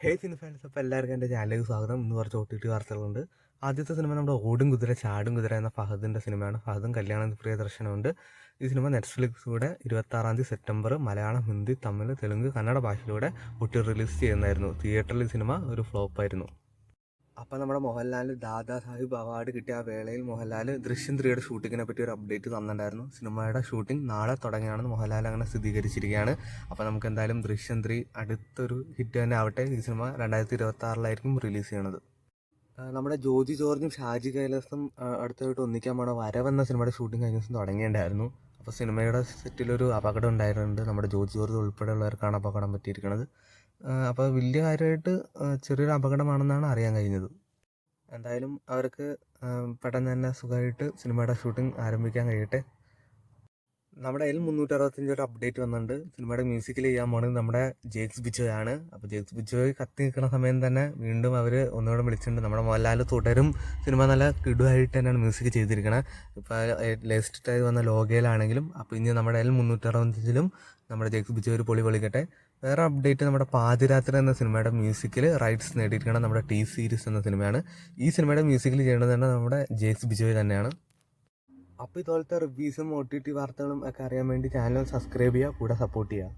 Hey cinema fans, അപ്പോൾ എല്ലാവർക്കും എൻ്റെ ചാനലിലേക്ക് സ്വാഗതം. ഇന്ന് കുറച്ച് OTT വാർത്തകളുണ്ട്. ആദ്യത്തെ സിനിമ നമ്മുടെ ഓടും കുതിര ചാടും കുതിര എന്ന ഫഹദിൻ്റെ സിനിമയാണ്. ഫഹദും കല്യാണം പ്രിയദർശനുണ്ട്. ഈ സിനിമ നെറ്റ്ഫ്ലിക്സിലൂടെ 26 സെപ്റ്റംബർ മലയാളം, ഹിന്ദി, തമിഴ്, തെലുങ്ക്, കന്നഡ ഭാഷയിലൂടെ റിലീസ് ചെയ്യുന്നതായിരുന്നു. തിയേറ്ററിൽ ഈ സിനിമ ഒരു ഫ്ലോപ്പായിരുന്നു. അപ്പോൾ നമ്മുടെ മോഹൻലാൽ ദാദാ സാഹിബ് അവാർഡ് കിട്ടിയ ആ വേളയിൽ മോഹൻലാൽ ദൃശ്യം 3യുടെ ഷൂട്ടിങ്ങിനെ പറ്റി ഒരു അപ്ഡേറ്റ് തന്നിട്ടുണ്ടായിരുന്നു. സിനിമയുടെ ഷൂട്ടിംഗ് നാളെ തുടങ്ങിയാണെന്ന് മോഹൻലാൽ അങ്ങനെ സ്ഥിരീകരിച്ചിരിക്കുകയാണ്. അപ്പോൾ നമുക്ക് എന്തായാലും ദൃശ്യം 3 അടുത്തൊരു ഹിറ്റ് തന്നെ ആവട്ടെ. ഈ സിനിമ 2026 റിലീസ് ചെയ്യണത്. നമ്മുടെ ജോജി ജോർജും ഷാജി കൈലാസും അടുത്തായിട്ട് ഒന്നിക്കാൻ പോണ വരവെന്ന സിനിമയുടെ ഷൂട്ടിംഗ് കഴിഞ്ഞ ദിവസം തുടങ്ങിയിട്ടുണ്ടായിരുന്നു. അപ്പോൾ സിനിമയുടെ സെറ്റിലൊരു അപകടം ഉണ്ടായിട്ടുണ്ട്. നമ്മുടെ ജോജി ജോർജ് ഉൾപ്പെടെയുള്ളവർക്കാണ് അപകടം പറ്റിയിരിക്കുന്നത്. അപ്പോൾ വലിയ കാര്യമായിട്ട് ചെറിയൊരു അപകടമാണെന്നാണ് അറിയാൻ കഴിഞ്ഞത്. എന്തായാലും അവർക്ക് പെട്ടെന്ന് തന്നെ സുഖമായിട്ട് സിനിമയുടെ ഷൂട്ടിംഗ് ആരംഭിക്കാൻ കഴിയട്ടെ. നമ്മുടെ L365 ഒരു അപ്ഡേറ്റ് വന്നിട്ടുണ്ട്. സിനിമയുടെ മ്യൂസിക്കിൽ ചെയ്യാൻ പോകുന്നത് നമ്മുടെ ജേക്സ് ബിജോയാണ്. അപ്പോൾ ജേക്സ് ബിജോയ് കത്തി നിൽക്കുന്ന സമയം തന്നെ വീണ്ടും അവർ ഒന്നുകൂടെ വിളിച്ചിട്ടുണ്ട്. നമ്മുടെ മോഹൻലാൽ തുടരും സിനിമ നല്ല കിടുവായിട്ട് തന്നെയാണ് മ്യൂസിക് ചെയ്തിരിക്കുന്നത്. ഇപ്പോൾ ലേറ്റസ്റ്റായി വന്ന ലോകയിലാണെങ്കിലും അപ്പോൾ ഇനി നമ്മുടെ L365 നമ്മുടെ ജേക്സ് ബിജോയ് ഒരു പൊളി പൊളിക്കട്ടെ. വേറെ അപ്ഡേറ്റ് നമ്മുടെ പാതിരാത്രി എന്ന സിനിമയുടെ മ്യൂസിക്കിൽ റൈറ്റ്സ് നേടിയിരിക്കണം നമ്മുടെ ടി സീരീസ് എന്ന സിനിമയാണ്. ഈ സിനിമയുടെ മ്യൂസിക്കിൽ ചെയ്യേണ്ടത് തന്നെ നമ്മുടെ ജേക്സ് ബിജോയ് തന്നെയാണ്. അപ്പോൾ ഇതുപോലത്തെ റിവ്യൂസും OTT വാർത്തകളും ഒക്കെ അറിയാൻ വേണ്ടി ചാനൽ സബ്സ്ക്രൈബ് ചെയ്യുക, കൂടെ സപ്പോർട്ട് ചെയ്യുക.